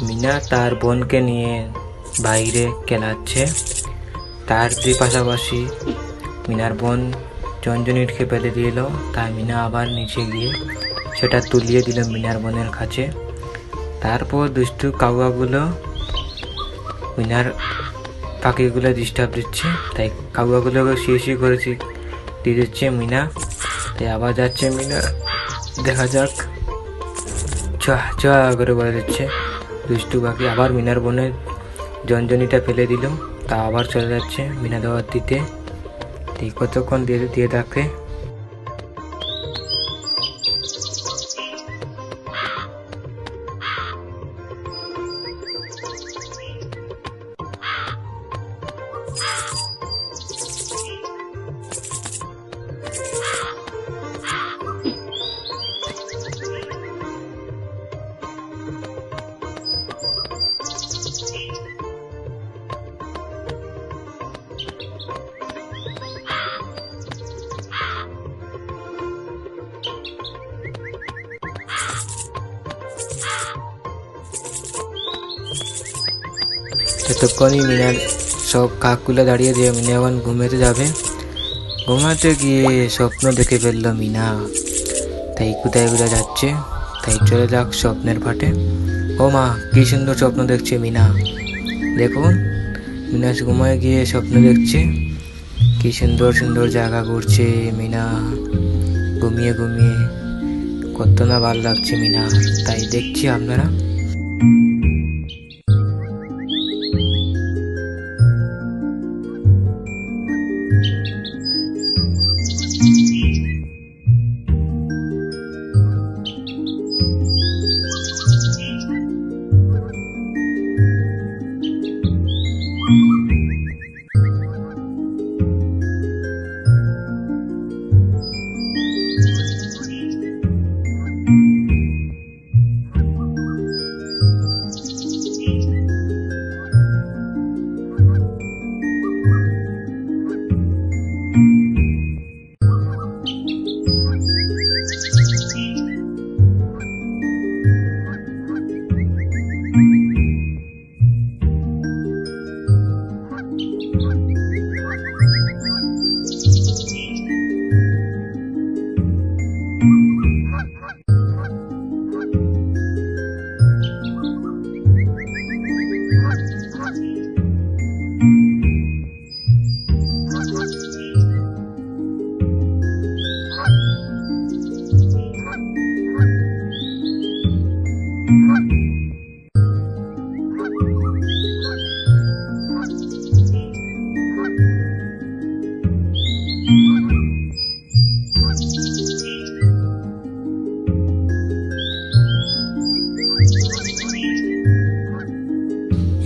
মিনা তার বোনকে নিয়ে বাইরে খেলাচ্ছে। তার পাশাপাশি মিনার বোন ঝনঝনিটকে ফেলে দিল। তাই মিনা আবার নিচে গিয়ে সেটা তুলিয়ে দিল মিনার বোনের কাছে। তারপর দুষ্টু কাউয়াগুলো মিনার পাখিগুলো ডিস্টার্ব দিচ্ছে, তাই কাউয়াগুলোকে শিশি করেছি দিয়ে দিচ্ছে মিনা। তাই আবার যাচ্ছে মিনা, দেখা যাক চ করে বলে দিচ্ছে দুষ্টু পাখি। আবার মিনার বোনের ঝনঝনিটা ফেলে দিল, তা আবার চলে যাচ্ছে মিনা দেওয়ার দিতে। কতক্ষণ দিয়ে থাকে। ততক্ষণই মিনার সব কাকগুলো দাঁড়িয়ে দিয়ে মিনা এখন ঘুমাতে যাবে। ঘুমাতে গিয়ে স্বপ্ন দেখে ফেললো মিনা, তাই কোথায় যাচ্ছে। তাই চলে যাক স্বপ্নের পাটে। ও মা, কি সুন্দর স্বপ্ন দেখছে মিনা। দেখুন, মিনা ঘুমায় গিয়ে স্বপ্ন দেখছে, কি সুন্দর সুন্দর জায়গা ঘুরছে মিনা ঘুমিয়ে ঘুমিয়ে। কত না ভালো লাগছে মিনা, তাই দেখছি আপনারা।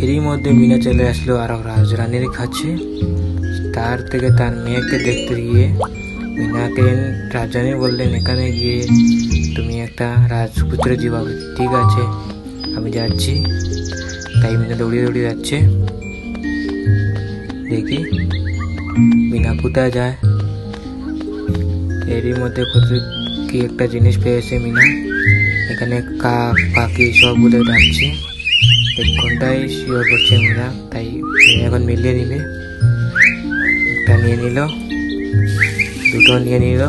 এরই মধ্যে মিনা চলে আসলো আর রাজরানীর কাছে। তার থেকে তার মেয়েকে দেখতে গিয়ে মিনাকে রাজরানী বললেন, এখানে গিয়ে তুমি একটা রাজপুত্র জীবাবে। ঠিক আছে, আমি যাচ্ছি। তাই মিনা দৌড়িয়ে দৌড়িয়ে যাচ্ছে। দেখি মিনা কোথায় যায়। এরই মধ্যে কি একটা জিনিস পেয়েছে মিনা। এখানে কাক পাখি সবগুলো ডাকছে। এক ঘন্টায় শিওর করছে মিনা, তাই এখন মিলিয়ে নিবে। একটা নিয়ে নিল, দুটো নিয়ে নিল,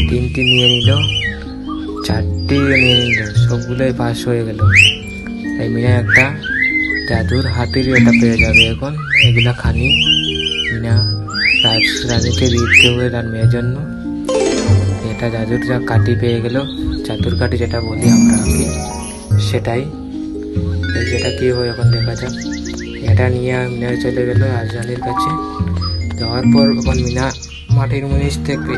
তিনটি নিয়ে নিল, চারটি নিয়ে নিল, সবগুলোই পাস হয়ে গেল। তাই মিনা একটা জাদুর হাতির এটা পেয়ে যাবে এখন। এগুলা খানি মিনা রাজরানীকে দিতে হবে তার মেয়ের জন্য। এটা জাদুর কাঠি পেয়ে গেল, জাদুর কাঠি যেটা বলি আমরা আগে, সেটাই। যেটা কি হয় এখন দেখা যাক। এটা নিয়ে মিনা চলে গেল রাজরানীর কাছে। যাওয়ার পর এখন মিনা মাটির নিচ থেকে